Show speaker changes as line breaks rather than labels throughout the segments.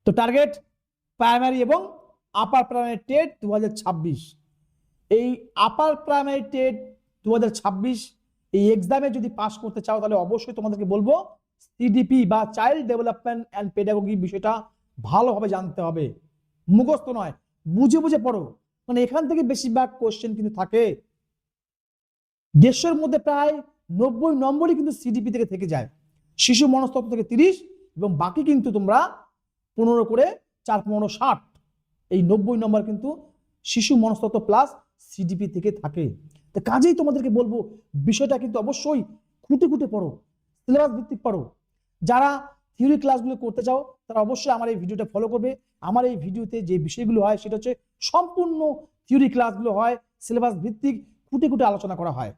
তো target primary এবং upper primary TET 2026, এই আপার প্রাইমারি টেট 2026 এই এক্সামে যদি পাস করতে চাও তাহলে অবশ্যই তোমাদেরকে বলবো সিডিপি বা চাইল্ড ডেভেলপমেন্ট অ্যান্ড পেডাগোগি বিষয়টা ভালোভাবে জানতে হবে, মুখস্থ নয়, বুঝে বুঝে পড়ো। মানে এখান থেকে বেশিরভাগ কোশ্চেন কিন্তু থাকে, 150 মধ্যে প্রায় 90 নম্বরই কিন্তু সিডিপি থেকে যায়, শিশু মনস্তত্ত্ব থেকে 30 এবং বাকি কিন্তু তোমরা 15 করে 4 15 60, এই 90 নম্বর কিন্তু শিশু মনস্তত্ত্ব প্লাস সিডিপি থেকে থাকে। তো কাজেই তোমাদেরকে বলবো বিষয়টা কিন্তু অবশ্যই খুঁটে খুঁটে পড়ো, সিলেবাস ভিত্তিক পড়ো। যারা থিওরি ক্লাসগুলো করতে চাও তারা অবশ্যই আমার এই ভিডিওটা ফলো করবে। আমার এই ভিডিওতে যে বিষয়গুলো হয় সেটা হচ্ছে সম্পূর্ণ থিওরি ক্লাসগুলো হয়, সিলেবাস ভিত্তিক খুঁটে খুঁটে আলোচনা করা হয়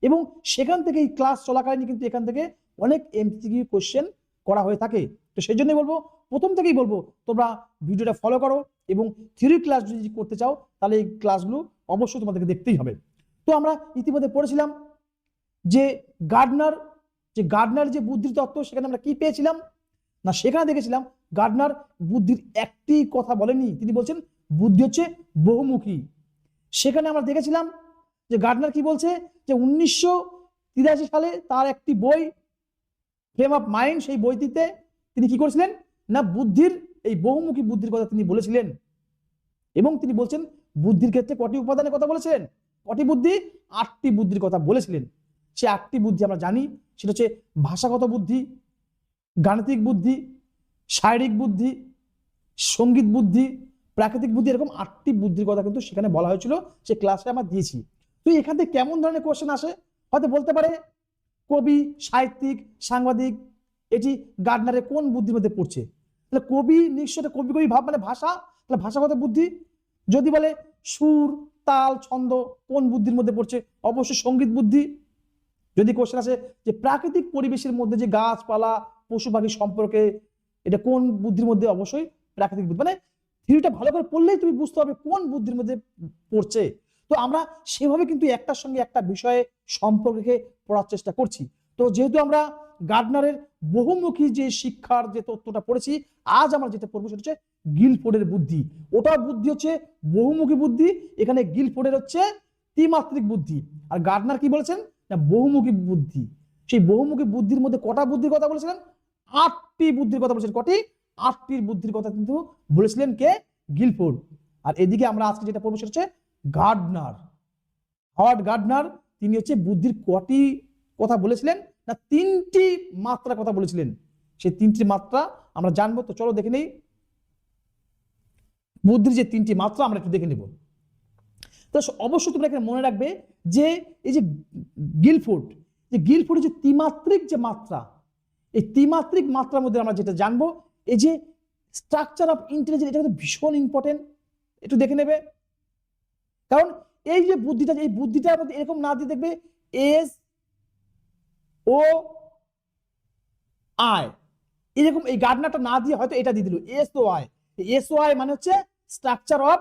এবং সেখান থেকে এই ক্লাস চলাকালীন কিন্তু এখান থেকে অনেক এমসিকিউ কোশ্চেন করা হয়ে থাকে। তো সেই জন্যই বলবো, প্রথম থেকেই বলবো তোমরা ভিডিওটা ফলো করো এবং থিওরি ক্লাস যদি করতে চাও তাহলে এই ক্লাসগুলো অবশ্যই তোমাদেরকে দেখতেই হবে। তো আমরা ইতিমধ্যে পড়েছিলাম যে গার্ডনার যে বুদ্ধির তত্ত্ব, সেখানে আমরা কি পেয়েছিলাম না, সেখানে দেখেছিলাম গার্ডনার বুদ্ধির একটি কথা বলেনি, তিনি বলছেন বুদ্ধি হচ্ছে বহুমুখী। সেখানে আমরা দেখেছিলাম যে গার্ডনার কি বলছে যে 1983 সালে তার একটি বই ফ্রেম অফ মাইন্ড, সেই বইটিতে তিনি কি করেছিলেন না বুদ্ধির এই বহুমুখী বুদ্ধির কথা তিনি বলেছিলেন এবং তিনি বলছেন বুদ্ধির ক্ষেত্রে কটি উপাদানের কথা বলেছিলেন, কটি বুদ্ধি, 8টি বুদ্ধির কথা বলেছিলেন। সে 8টি বুদ্ধি আমরা জানি, সেটা হচ্ছে ভাষাগত বুদ্ধি, গাণিতিক বুদ্ধি, শারীরিক বুদ্ধি, সঙ্গীত বুদ্ধি, প্রাকৃতিক বুদ্ধি, এরকম 8টি বুদ্ধির কথা কিন্তু সেখানে বলা হয়েছিল, সে ক্লাসে আমরা দিয়েছি। তো এখান থেকে কেমন ধরনের কোশ্চেন আসে, হয়তো বলতে পারে কবি, সাহিত্যিক, সাংবাদিক এটি গার্ডনারের কোন বুদ্ধির মধ্যে পড়ছে, তাহলে কবি নিশ্চয় কবি ভাব মানে ভাষা, তাহলে ভাষাগত বুদ্ধি। যদি বলে সুর, তাল, ছন্দ কোন বুদ্ধির মধ্যে পড়ছে, অবশ্যই সঙ্গীত বুদ্ধি। যদি কোশ্চেন আসে যে প্রাকৃতিক পরিবেশের মধ্যে যে গাছপালা পশু পাখি সম্পর্কে, এটা কোন বুদ্ধির মধ্যে, অবশ্যই প্রাকৃতিক বুদ্ধি। মানে থিওরিটা ভালো করে পড়লেই তুমি বুঝতে হবে কোন বুদ্ধির মধ্যে পড়ছে। তো আমরা সেভাবে কিন্তু একটার সঙ্গে একটা বিষয়ে সম্পর্কে পড়ার চেষ্টা করছি। তো যেহেতু আমরা গার্ডনারের বহুমুখী যে শিক্ষার যে তত্ত্বটা পড়েছি, আজ আমরা যেটা পড়বো সেটা হচ্ছে গিলফোর্ডের বুদ্ধি। ওটার বুদ্ধি হচ্ছে বহুমুখী বুদ্ধি, এখানে গিলফোর্ডের হচ্ছে ত্রিমাত্রিক বুদ্ধি। আর গার্ডনার কি বলেছেন না বহুমুখী বুদ্ধি। সেই বহুমুখী বুদ্ধির মধ্যে কটা বুদ্ধির কথা বলেছিলেন, 8টি বুদ্ধির কথা বলেছেন। কটি, 8টির বুদ্ধির কথা কিন্তু বলেছিলেন কে, গিলফোর্ড। আর এদিকে আমরা আজকে যেটা পড়বো সেটা হচ্ছে গার্ডনার, হাওয়ার্ড গার্ডনার। তিনি হচ্ছে বুদ্ধির কটি কথা বলেছিলেন না 3টি মাত্রা কথা বলেছিলেন, সেই 3টি মাত্রা আমরা জানবো। তো চলো দেখে নেই বুদ্ধির যে 3টি মাত্রা আমরা একটু দেখে নেব। তো অবশ্যই তোমরা এখানে মনে রাখবে যে এই যে গিলফোর্ডের যে ত্রিমাত্রিক যে মাত্রা, এই ত্রিমাত্রিক মাত্রার মধ্যে আমরা যেটা জানবো এই যে স্ট্রাকচার অফ ইন্টেলিজেন্স, এটা কিন্তু ভীষণ ইম্পর্টেন্ট, একটু দেখে নেবে। কারণ এই যে বুদ্ধিটা, এই বুদ্ধিটার মধ্যে এরকম না দিয়ে দেখবে এস ও আই, এরকম এই গার্ডনারটা না দিয়ে হয়তো এটা দিয়ে দিল S O I. S O I মানে হচ্ছে স্ট্রাকচার অফ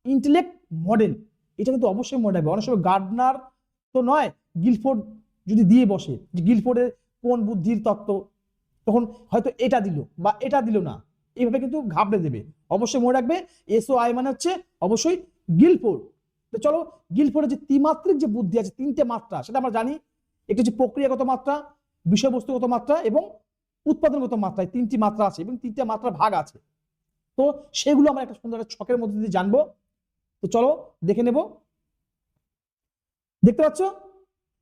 ইন্টেলেক্ট মডেল, এটা কিন্তু অবশ্যই মনে রাখবে। অনেক সময় গার্ডনার তো নয়, গিলফোর্ড যদি দিয়ে বসে যে গিলফোর্ডের কোন বুদ্ধির তত্ত্ব, তখন হয়তো এটা দিল বা এটা দিল না, এইভাবে কিন্তু ঘাবড়ে দেবে। অবশ্যই মনে রাখবে এস ও আই মানে হচ্ছে অবশ্যই গিলফোর্ড। তো চলো গিলফোর্ডের যে ত্রিমাত্রিক যে বুদ্ধি আছে, 3টে মাত্রা, সেটা আমরা জানি। একটি হচ্ছে প্রক্রিয়াগত মাত্রা, বিষয়বস্তুগত মাত্রা এবং উৎপাদনগত মাত্রায় 3টি মাত্রা আছে এবং 3টে মাত্রা ভাগ আছে। তো সেগুলো আমরা একটা সুন্দর ছকের মধ্যে দিয়ে জানবো। তো চলো দেখে নেব। দেখতে পাচ্ছ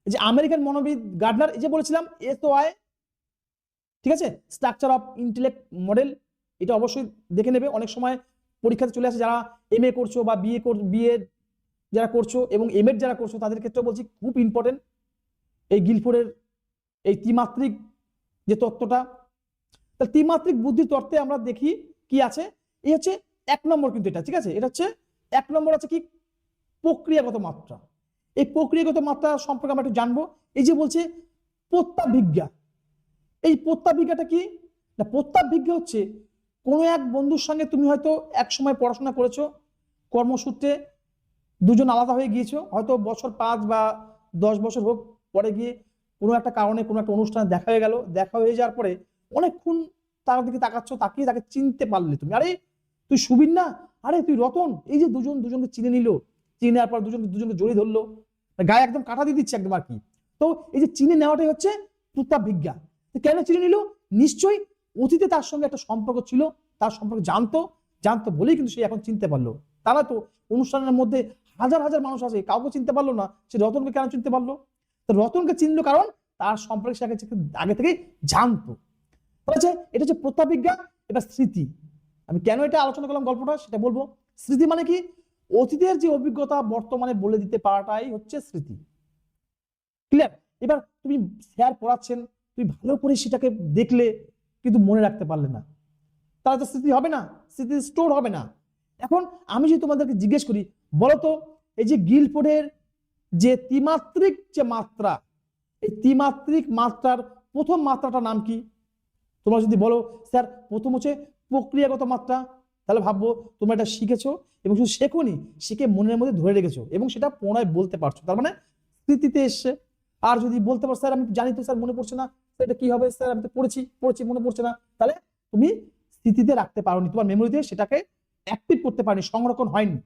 এই যে আমেরিকান মনোবিদ গার্ডনার, এই যে বলেছিলাম এসওআই, ঠিক আছে, স্ট্রাকচার অফ ইন্টেলেক্ট মডেল, এটা অবশ্যই দেখে নেবে। অনেক সময় পরীক্ষাতে চলে আসে, যারা এমএ করছো বা বিএ যারা করছো এবং এমএড যারা করছো তাদের ক্ষেত্রে বলছি খুব ইম্পর্টেন্ট এই গিলফোর্ডের এই ত্রিমাত্রিক যে তত্ত্বটা। তাহলে ত্রিমাত্রিক বুদ্ধির তত্ত্বে আমরা দেখি কি আছে, এই হচ্ছে 1 নম্বর কিন্তু এটা, ঠিক আছে, এটা হচ্ছে 1 নম্বর আছে কি প্রক্রিয়াগত মাত্রা। এই প্রক্রিয়াগত মাত্রা সম্পর্কে আমরা একটু জানবো। এই যে বলছে প্রত্যাভিজ্ঞা, এই প্রত্যাভিজ্ঞাটা কি না, প্রত্যাভিজ্ঞা হচ্ছে কোনো এক বন্ধুর সঙ্গে তুমি হয়তো এক সময় পড়াশোনা করেছো, কর্মসূত্রে দুজন আলাদা হয়ে গিয়েছো, হয়তো বছর 5 বা 10 বছর হোক, পরে গিয়ে কোনো একটা কারণে কোনো একটা অনুষ্ঠানে দেখা হয়ে গেল, দেখা হয়ে যাওয়ার পরে অনেকক্ষণ তার দিকে তাকাচ্ছ, তাকিয়ে তাকে চিনতে পারলে তুমি, আরে তুই সুবীর না, আরে তুই রতন, এই যে দুজনকে চিনে নিল, চিনে নেওয়ার পর দুজনকে জড়িয়ে ধরলো, গায়ে একদম কাটা দিয়ে দিচ্ছে একদম আর কি। তো এই যে চিনে নেওয়াটাই হচ্ছে প্রতাপবিজ্ঞা। কেন চিনে নিল? নিশ্চয়ই অতীতে তার সঙ্গে একটা সম্পর্ক ছিল, তার সম্পর্কে জানতো বলেই কিন্তু সে এখন চিনতে পারলো। তারা তো অনুষ্ঠানের মধ্যে হাজার হাজার মানুষ আছে, কাউকে চিনতে পারলো না, সে রতনকে কেন চিনতে পারলো? তো রতনকে চিনলো কারণ তার সম্পর্কে সে আগে থেকে জানতো। আচ্ছা, এটা হচ্ছে প্রতাপবিজ্ঞা। এটা স্মৃতি। আমি কেন এটা আলোচনা করলাম গল্পটা সেটা বলবো। স্মৃতি মানে কি? অতীতের যে অভিজ্ঞতা বর্তমানে বলে দিতে পারাটাই হচ্ছে স্মৃতি। ক্লিয়ার? এবার তুমি স্যার পড়াচ্ছেন, তুমি ভালো করে সেটাকে দেখলে কিন্তু মনে রাখতে পারলে না, তাহলে তো স্মৃতি হবে না, স্মৃতি স্টোর হবে না। এখন আমি যদি তোমাদেরকে জিজ্ঞেস করি, বলতো এই যে গিলফোর্ডের যে ত্রিমাত্রিক যে মাত্রা, এই ত্রিমাত্রিক মাত্রার প্রথম মাত্রাটার নাম কি? তোমরা যদি বলো স্যার প্রথম হচ্ছে প্রক্রিয়াগত মাত্রা, তাহলে ভাববো তোমরা এটা শিখেছো এবং শুধু শেখোনি, শিখে মনের মধ্যে ধরে রেখেছো এবং সেটা পুনরায় বলতে পারছো, তার মানে স্মৃতিতে এসছে। আর যদি বলতে পারো স্যার আমি জানি তো স্যার মনে পড়ছে না, এটা কি হবে স্যার, আমি তো পড়েছি মনে পড়ছে না, তাহলে তুমি স্মৃতিতে রাখতে পারোনি, তোমার মেমোরিতে সেটাকে অ্যাক্টিভ করতে পারোনি, সংরক্ষণ হয়নি,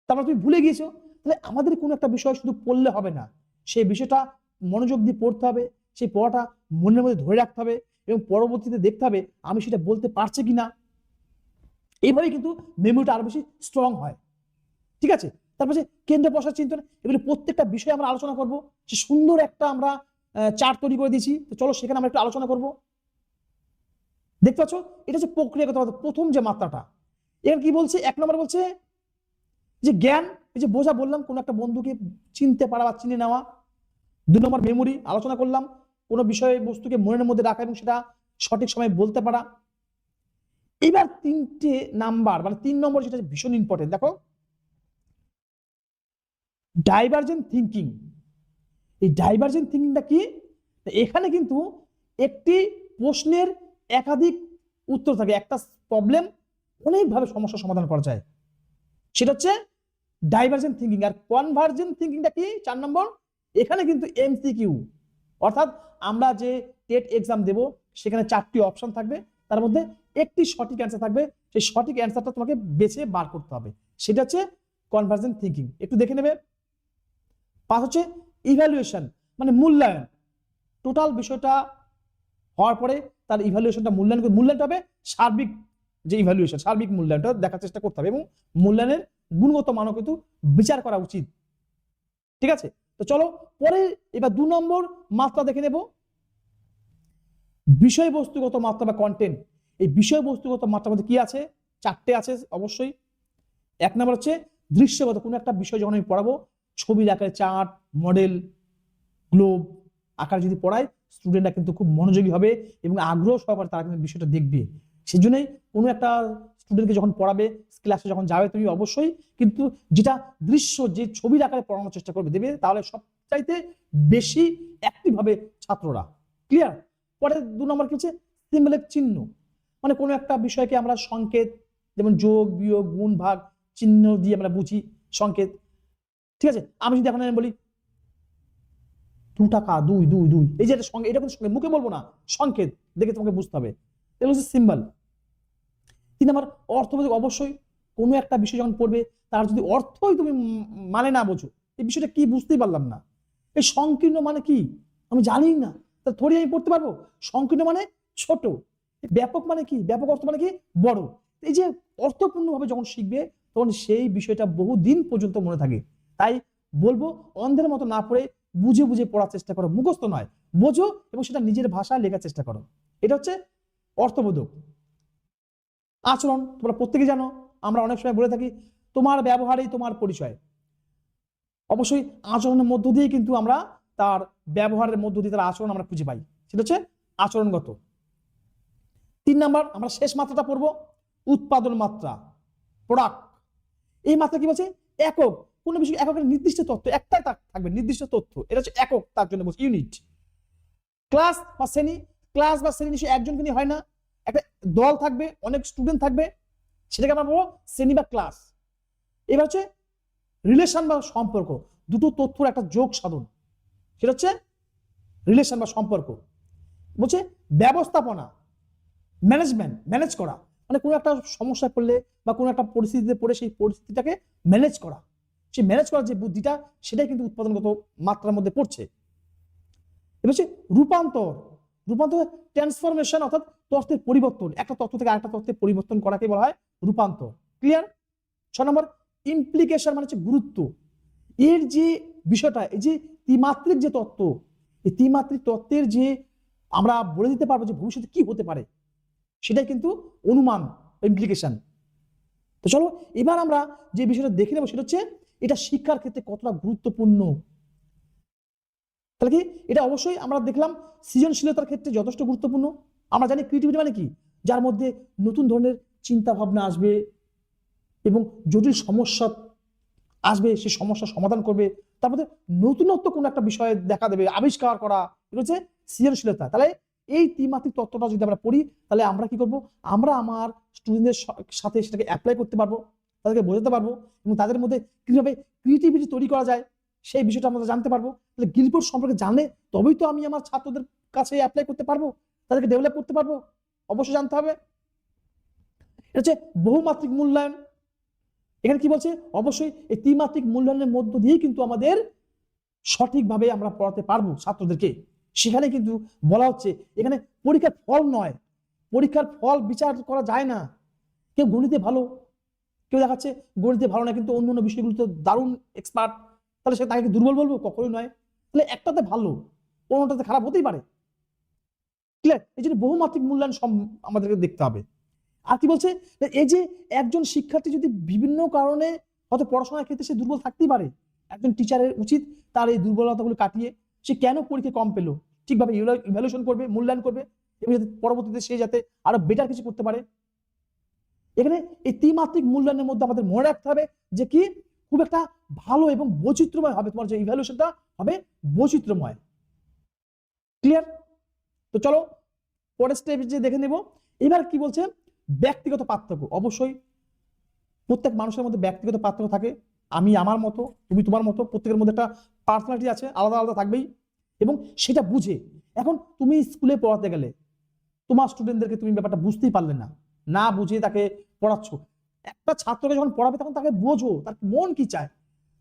তারপর তুমি ভুলে গিয়েছো। তাহলে আমাদের কোনো একটা বিষয় শুধু পড়লে হবে না, সেই বিষয়টা মনোযোগ দিয়ে পড়তে হবে, সেই পড়াটা মনের মধ্যে ধরে রাখতে হবে এবং পরবর্তীতে দেখতে হবে আমি সেটা বলতে পারছি কিনা। এইভাবে কিন্তু মেমোরিটা আরো বেশি স্ট্রং হয়। ঠিক আছে? তারপরে কেন্দ্র প্রসার চিন্তন, এগুলো প্রত্যেকটা বিষয়ে আমরা আলোচনা করব। সে সুন্দর একটা আমরা চার্ট তৈরি করে দিয়েছি, তো চলো সেখানে আমরা একটু আলোচনা করব। দেখতে পাচ্ছ, এটা হচ্ছে প্রক্রিয়াগত প্রথম যে মাত্রাটা। এখানে কি বলছে? 1 নম্বর বলছে যে জ্ঞান, এই যে বোঝা বললাম, কোন একটা বন্ধুকে চিনতে পারা বা চিনে নেওয়া। 2 নম্বর মেমোরি, আলোচনা করলাম কোন বিষয় বস্তুকে মনের মধ্যে রাখা এবং সেটা সঠিক সময়ে বলতে পারা। এবার 3টে নাম্বার মানে 3 নম্বর যেটা ভীষণ ইম্পর্টেন্ট, দেখো ডাইভার্জেন্ট থিঙ্কিং। এই ডাইভার্জেন্ট থিঙ্কিংটা কি? এখানে কিন্তু একটি প্রশ্নের একাধিক উত্তর থাকে, একটা প্রবলেম অনেকভাবে সমস্যার সমাধান করা যায়, সেটা হচ্ছে ডাইভার্জেন্ট থিঙ্কিং। আর কনভার্জেন্ট থিঙ্কিংটা কি? 4 নম্বর, এখানে কিন্তু এমসিকিউ, অর্থাৎ আমরা যে টেট এক্সাম দেব সেখানে 4টি অপশন থাকবে, তার মধ্যে একটি সঠিক অ্যান্সার থাকবে, সেই সঠিক অ্যান্সারটা তোমাকে বেছে বার করতে হবে, সেটা হচ্ছে কনভার্জেন্ট থিঙ্কিং। একটু দেখে নেবে। 5 হচ্ছে ইভ্যালুয়েশন, মানে মূল্যায়ন। টোটাল বিষয়টা হওয়ার পরে তার ইভ্যালুয়েশনটা মূল্যায়নটা হবে সার্বিক, যে ইভ্যালুয়েশন সার্বিক মূল্যায়নটা দেখার চেষ্টা করতে হবে এবং মূল্যায়নের গুণগত মানও কিন্তু বিচার করা উচিত। ঠিক আছে? তো চলো পরে এবার 2 নম্বর মাত্রা দেখে নেব, বিষয়বস্তুগত মাত্রা বা কন্টেন্ট। এই বিষয়বস্তুগত মাত্রার মধ্যে কি আছে? 4টে আছে অবশ্যই। 1 নম্বর হচ্ছে দৃশ্যগত, কোনো একটা বিষয় যখন আমি পড়াবো, ছবির আকারে চার্ট, মডেল, গ্লোব আকারে যদি পড়াই, স্টুডেন্টরা কিন্তু খুব মনোযোগী হবে এবং আগ্রহ সহকারে তারা কিন্তু বিষয়টা দেখবে। সেই জন্যই কোনো একটা স্টুডেন্টকে যখন পড়াবে, ক্লাসে যখন যাবে, তুমি অবশ্যই কিন্তু যেটা দৃশ্য, যে ছবির আকারে পড়ানোর চেষ্টা করবে, দেবে, তাহলে সবচাইতে বেশি অ্যাক্টিভ হবে ছাত্ররা। ক্লিয়ার? পরে 2 নম্বর কি হচ্ছে সিম্বলিক চিহ্ন, মানে কোনো একটা বিষয়কে আমরা সংকেত, যেমন যোগ, বিয়োগ, গুণ, ভাগ, চিহ্ন দিয়ে আমরা বুঝি সংকেত। ঠিক আছে? আমি যদি এখন বলি 2 টাকা, 2 2 2, এই যে এটা সঙ্গে, এটা কিন্তু মুখে বলবো না, সংকেত দেখে তোমাকে বুঝতে হবে, এগুলো হচ্ছে সিম্বল। 3 নম্বর অর্থবোধক, অবশ্যই কোনো একটা বিষয় যখন পড়বে তার যদি অর্থই তুমি মানে না বোঝো, এই বিষয়টা কি বুঝতেই পারলাম না, এই সংকীর্ণ মানে কি আমি জানি না, তা থোড়ি আমি পড়তে পারবো? সংকীর্ণ মানে ছোট, ব্যাপক মানে কি, ব্যাপক অর্থ মানে কি বড়। এই যে অর্থপূর্ণভাবে যখন শিখবে তখন সেই বিষয়টা বহুদিন পর্যন্ত মনে থাকে। তাই বলবো অন্ধের মতো না পড়ে বুঝে বুঝে পড়ার চেষ্টা করো, মুখস্থ নয়, বোঝো এবং সেটা নিজের ভাষায় লেখার চেষ্টা করো। এটা হচ্ছে অর্থবোধক। আচরণ, তোমরা প্রত্যেকে জানো, আমরা অনেক সময় বলে থাকি তোমার ব্যবহারেই তোমার পরিচয়। অবশ্যই আচরণের মধ্য দিয়ে কিন্তু আমরা তার ব্যবহারের মধ্য দিয়ে তার আচরণ আমরা খুঁজে পাই, সেটা হচ্ছে আচরণগত। 3 নাম্বার আমরা শেষ মাত্রাটা পড়বো, উৎপাদন মাত্রা, প্রোডাক্ট। এই মাত্রা কি বলছে? একক, কোনো বিষয় এককের নির্দিষ্ট তথ্য একটাই থাকবে, নির্দিষ্ট তথ্য, এটা হচ্ছে একক, তার জন্য বলছে ইউনিট। ক্লাস বা শ্রেণী, ক্লাস বা শ্রেণী নিশ্চয়ই একজনকে নিয়ে হয় না, একটা দল থাকবে, অনেক স্টুডেন্ট থাকবে, সেটাকে আমরা বলবো শ্রেণী বা ক্লাস। এবার হচ্ছে রিলেশন বা সম্পর্ক, দুটো তথ্যর একটা যোগ সাধন, সেটা হচ্ছে রিলেশন বা সম্পর্ক। বলছে ব্যবস্থাপনা, ম্যানেজ করা, মানে কোনো একটা সমস্যায় পড়লে বা কোনো একটা পরিস্থিতিতে পড়ে সেই পরিস্থিতিটাকে ম্যানেজ করা, সেই ম্যানেজ করার যে বুদ্ধিটা সেটাই কিন্তু উৎপাদনগত মাত্রার মধ্যে পড়ছে। এবার হচ্ছে রূপান্তর ট্রান্সফরমেশন, অর্থাৎ তথ্যের পরিবর্তন, একটা তথ্য থেকে আরেকটা তথ্যের পরিবর্তন করাকে বলা হয় রূপান্তর। ক্লিয়ার? 6 নম্বর ইমপ্লিকেশন, মানে হচ্ছে গুরুত্ব। এর যে বিষয়টা, এই যে ত্রিমাত্রিক যে তত্ত্ব, এই ত্রিমাত্রিক তত্ত্বের যে আমরা বলে দিতে পারবো যে ভবিষ্যতে কি হতে পারে, সেটাই কিন্তু অনুমান, ইমপ্লিকেশন। তো চলো এবার আমরা যে বিষয়টা দেখে নেবো সেটা হচ্ছে এটা শিক্ষার ক্ষেত্রে কতটা গুরুত্বপূর্ণ। তাহলে কি এটা অবশ্যই আমরা দেখলাম সৃজনশীলতার ক্ষেত্রে যথেষ্ট গুরুত্বপূর্ণ। আমরা জানি ক্রিয়েটিভিটি মানে কি, যার মধ্যে নতুন ধরনের চিন্তা ভাবনা আসবে এবং জটিল সমস্যা আসবে, সেই সমস্যার সমাধান করবে, তারপরে নতুনত্ব কোনো একটা বিষয়ে দেখা দেবে, আবিষ্কার করা, এটা হচ্ছে সৃজনশীলতা। তাহলে এই ত্রিমাত্রিক তত্ত্বটা যদি আমরা পড়ি তাহলে আমরা কি করব, আমরা আমার স্টুডেন্টদের সাথে সেটাকে অ্যাপ্লাই করতে পারবো, তাদেরকে বোঝাতে পারবো এবং তাদের মধ্যে কিভাবে ক্রিয়েটিভিটি তৈরি করা যায় সেই বিষয়টা আমরা জানতে পারবো। তাহলে গিলফোর্ড সম্পর্কে জানলে তবেই তো আমি আমার ছাত্রদের কাছে অ্যাপ্লাই করতে পারবো, তাদেরকে ডেভেলপ করতে পারবো। অবশ্যই জানতে হবে। এটা হচ্ছে বহুমাত্রিক মূল্যায়ন। এখানে কি বলছে, অবশ্যই এই ত্রিমাত্রিক মূল্যায়নের মধ্য দিয়েই কিন্তু আমাদের সঠিকভাবে আমরা পড়াতে পারবো ছাত্রদেরকে। সেখানে কিন্তু বলা হচ্ছে এখানে পরীক্ষার ফল নয়, পরীক্ষার ফল বিচার করা যায় না। কেউ গণিতে ভালো, কেউ দেখাচ্ছে গণিতে ভালো না কিন্তু অন্য অন্য বিষয়গুলোতে দারুণ এক্সপার্ট, তাহলে সে তাকে দুর্বল বলবো? কখনোই নয়। তাহলে একটাতে ভালো, অন্যটাতে খারাপ হতেই পারে। ক্লিয়ার? এই জন্য বহুমাত্রিক মূল্যায়ন আমাদেরকে দেখতে হবে। আর কি বলছে, এই যে একজন শিক্ষার্থী যদি বিভিন্ন কারণে হয়তো পড়াশোনার ক্ষেত্রে সে দুর্বল থাকতেই পারে, একজন টিচারের উচিত তার এই দুর্বলতাগুলো কাটিয়ে সে কেন পরীক্ষায় কম পেলো ঠিকভাবে ইভ্যালুয়েশন করবে, মূল্যায়ন করবে এবং যাতে পরবর্তীতে সে যাতে আরো বেটার কিছু করতে পারে। এখানে এই ত্রিমাত্রিক মূল্যায়নের মধ্যে আমাদের মনে রাখতে হবে যে কি খুব একটা ভালো এবং বৈচিত্র্যময় হবে, তোমার যে ইভ্যালুয়েশনটা হবে বৈচিত্র্যময়। ক্লিয়ার? তো চলো পরের স্টেপ যে দেখে নেব। এবার কি বলছে, ব্যক্তিগত পার্থক্য। অবশ্যই প্রত্যেক মানুষের মধ্যে ব্যক্তিগত পার্থক্য থাকে, আমি আমার মতো, তুমি তোমার মতো, প্রত্যেকের মধ্যে একটা পার্সোনালিটি আছে, আলাদা আলাদা থাকবেই, এবং সেটা বুঝে এখন তুমি স্কুলে পড়াতে গেলে তোমার স্টুডেন্টদেরকে তুমি ব্যাপারটা বুঝতেই পারলে না, না বুঝে তাকে পড়াচ্ছ। একটা ছাত্রকে যখন পড়াবে তখন তাকে বোঝো তার মন কি চায়,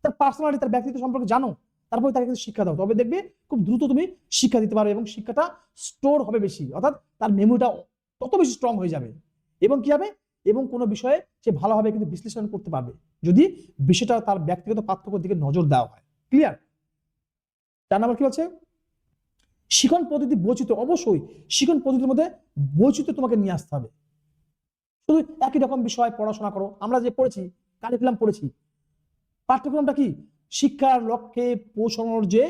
তার পার্সোনালিটি, তার ব্যক্তিত্ব সম্পর্কে জানো, তারপরে তাকে কিন্তু শিক্ষা দাও। তবে দেখবে খুব দ্রুত তুমি শিক্ষা দিতে পারবে এবং শিক্ষাটা স্টোর হবে বেশি, অর্থাৎ তার মেমোরিটা তত বেশি স্ট্রং হয়ে যাবে। এবং কি হবে, এবং কোনো বিষয়ে সে ভালোভাবে কিন্তু বিশ্লেষণ করতে পারবে যদি বিষয়টা তার ব্যক্তিগত পার্থক্যের দিকে নজর দেওয়া হয়। ক্লিয়ার? 4 নম্বর কি বলছে, শিক্ষণ পদ্ধতি বৈচিত্র্য। অবশ্যই শিক্ষণ পদ্ধতির মধ্যে বৈচিত্র্য তোমাকে নিয়ে আসতে হবে। শুধু একই রকম বিষয় পড়াশোনা করো, আমরা যে পড়েছি কারিকুলাম পড়েছি, পাঠ্যক্রমটা কি শিক্ষার লক্ষ্যে পৌঁছানোর যে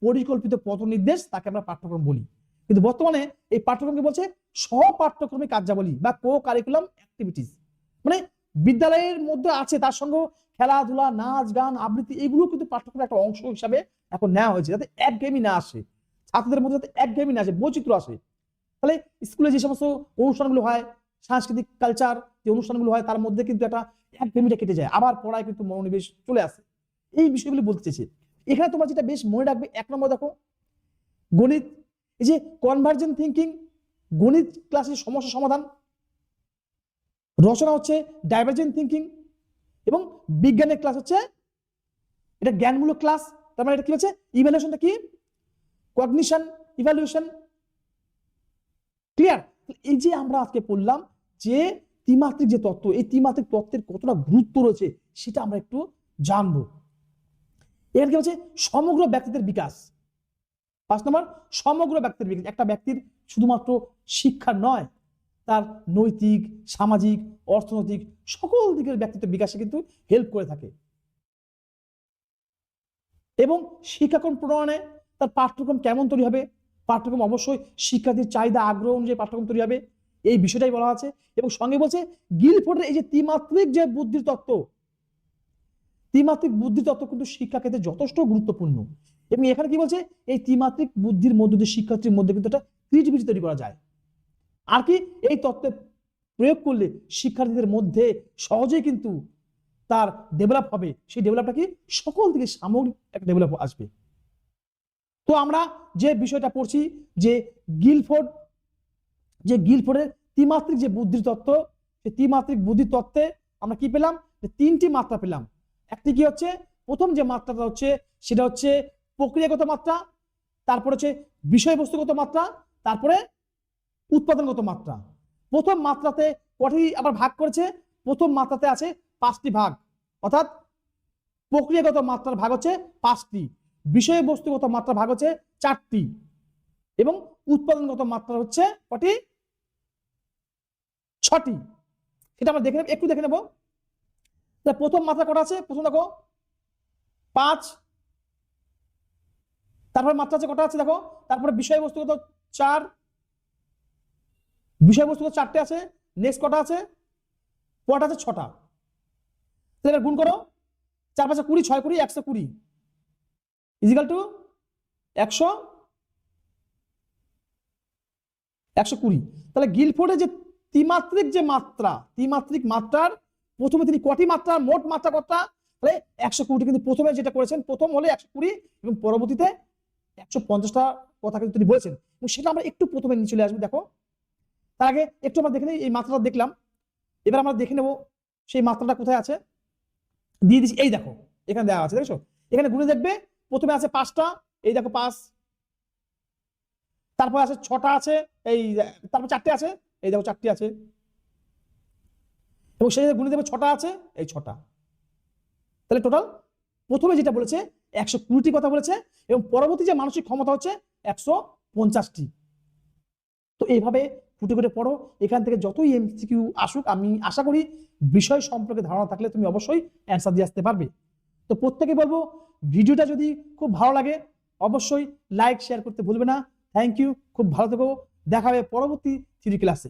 পরিকল্পিত পথ নির্দেশ তাকে আমরা পাঠ্যক্রম বলি। কিন্তু বর্তমানে এই পাঠ্যক্রমকে বলছে সহ পাঠ্যক্রমিক কার্যাবলী বা কো কারিকুলাম অ্যাক্টিভিটিস। মানে বিদ্যালয়ের মধ্যে আছে, তার সঙ্গে খেলাধুলা, নাচ গান, আবৃত্তি, এগুলো কিন্তু পাঠ্যক্রমের একটা অংশ হিসাবে এখন নেওয়া হয়েছে, যাতে একঘেয়েমি না আসে ছাত্রদের মধ্যে, যাতে একঘেয়েমি না আসে, বৈচিত্র্য আসে। তাহলে স্কুলে যে সমস্ত অনুষ্ঠানগুলো হয়, সাংস্কৃতিক কালচার যে অনুষ্ঠানগুলো হয়, তার মধ্যে কিন্তু একটা একঘেয়েমিটা কেটে যায়, আবার পড়ায় কিন্তু মনোনিবেশ চলে আসে। এই বিষয়গুলি বলতে চেয়েছে। এখানে তোমরা যেটা বেশ মনে রাখবে, 1 নম্বর দেখো গণিত, এই যে কনভার্জেন্ট থিঙ্কিং, গণিত ক্লাসের সমস্যা সমাধান, রচনা হচ্ছে ডাইভার্জেন্ট থিঙ্কিং, এবং বিজ্ঞানের ক্লাস হচ্ছে এটা জ্ঞানমূলক ক্লাস। তার মানে এটা কি হচ্ছে, ইভ্যালুয়েশনটা কি কগনিশন ইভ্যালুয়েশন। ক্লিয়ার? এই যে আমরা আজকে পড়লাম যে ত্রিমাত্রিক যে তত্ত্ব, এই ত্রিমাত্রিক তত্ত্বের কতটা গুরুত্ব রয়েছে সেটা আমরা একটু জানবো। এর কি হচ্ছে সমগ্র ব্যক্তিত্বের বিকাশ। 5 নম্বর সমগ্র ব্যক্তির বিকাশ। একটা ব্যক্তির শুধুমাত্র শিক্ষা নয়, তার নৈতিক, সামাজিক, অর্থনৈতিক সকল দিকের ব্যক্তিত্ব বিকাশে কিন্তু হেল্প করে থাকে। এবং শিক্ষাক্রম প্রণয়নে তার পাঠ্যক্রম কেমন তৈরি হবে, পাঠ্যক্রম অবশ্যই শিক্ষার্থীর চাহিদা আগ্রহ অনুযায়ী পাঠ্যক্রম তৈরি হবে, এই বিষয়টাই বলা আছে। এবং সঙ্গে বলছে গিলফোর্ডের এই যে ত্রিমাত্রিক যে বুদ্ধির তত্ত্ব, ত্রিমাত্রিক বুদ্ধির তত্ত্ব কিন্তু শিক্ষাক্ষেত্রে যথেষ্ট গুরুত্বপূর্ণ। এবং এখানে কি বলছে, এই ত্রিমাত্রিক বুদ্ধির মধ্যে দিয়ে শিক্ষার্থীর মধ্যে কিন্তু একটা ক্রিয়েটিভিটি তৈরি করা যায়। আর কি এই তত্ত্বে প্রয়োগ করলে শিক্ষার্থীদের মধ্যে সহজেই কিন্তু তার ডেভেলপ হবে, সেই ডেভেলপটা কি সকল দিকে সামগ্রিক একটা ডেভেলপ আসবে। তো আমরা যে বিষয়টা পড়ছি যে গিলফোর্ডের ত্রিমাত্রিক যে বুদ্ধির তত্ত্ব, সেই ত্রিমাত্রিক বুদ্ধির তত্ত্বে আমরা কি পেলাম, যে 3টি মাত্রা পেলাম। একটি কি হচ্ছে, প্রথম যে মাত্রাটা হচ্ছে সেটা হচ্ছে প্রক্রিয়াগত মাত্রা, তারপর হচ্ছে বিষয়বস্তুগত মাত্রা, তারপরে উৎপাদনগত মাত্রা। প্রথম মাত্রাতে কটি আবার ভাগ করেছে, প্রথম মাত্রাতে আছে 5টি ভাগ, অর্থাৎ প্রক্রিয়াগত মাত্রার ভাগ হচ্ছে 5টি, বিষয়বস্তুগত মাত্রা ভাগ হচ্ছে 4টি, এবং উৎপাদনগত মাত্রা হচ্ছে কটি, 6টি। সেটা আমরা দেখে নেব, একটু দেখে নেব। প্রথম মাত্রা কটা আছে, প্রথম দেখো 5, তারপরে মাত্রা আছে কটা আছে দেখো, তারপরে বিষয়বস্তুগত 4, বিষয়বস্তুগত 4টে আছে, নেক্সট কটা আছে, কটা আছে 6টা। তাহলে গুণ করো, 4 5 20, 6 20, 120 ইজিক্যাল টু 120। তাহলে গিলফোর্ডের যে ত্রিমাত্রিক যে মাত্রা, ত্রিমাত্রিক মাত্রার প্রথমে তিনি কটি মাত্রার মোট মাত্রা কতটা, তাহলে 120। কিন্তু প্রথমে যেটা করেছেন, প্রথম হলে 120 এবং পরবর্তীতে 150টা কথা কিন্তু তিনি বলেছেন, এবং সেটা আমরা একটু প্রথমে নিয়ে চলে আসবো। দেখো তার আগে একটু আমরা দেখে নিই, এই মাত্রাটা দেখলাম, এবার আমরা দেখে নেব সেই মাত্রাটা কোথায় আছে, দিয়ে দিচ্ছি। এই দেখো এখানে দেওয়া আছে, দেখছো এখানে গুণে দেখবে, প্রথমে আছে 5টা, এই দেখো 5, তারপর আছে 6টা আছে, এই তারপর 4টে আছে, এই দেখো 4টি আছে, এবং সেই গুণে দেবে 6টা আছে, এই 6টা। তাহলে টোটাল প্রথমে যেটা বলেছে 120টি কথা বলেছে, এবং পরবর্তী যে মানসিক ক্ষমতা হচ্ছে 150টি। তো এইভাবে ফুটে ফুটে পড়ো, এখান থেকে যতই এমসিকিউ আসুক, আমি আশা করি বিষয় সম্পর্কে ধারণা থাকলে তুমি অবশ্যই অ্যান্সার দিয়ে আসতে পারবে। তো প্রত্যেকে বলবো, ভিডিওটা যদি খুব ভালো লাগে অবশ্যই লাইক শেয়ার করতে ভুলবে না। থ্যাংক ইউ, খুব ভালো থেকো, দেখা হবে পরবর্তী থিওরি ক্লাসে।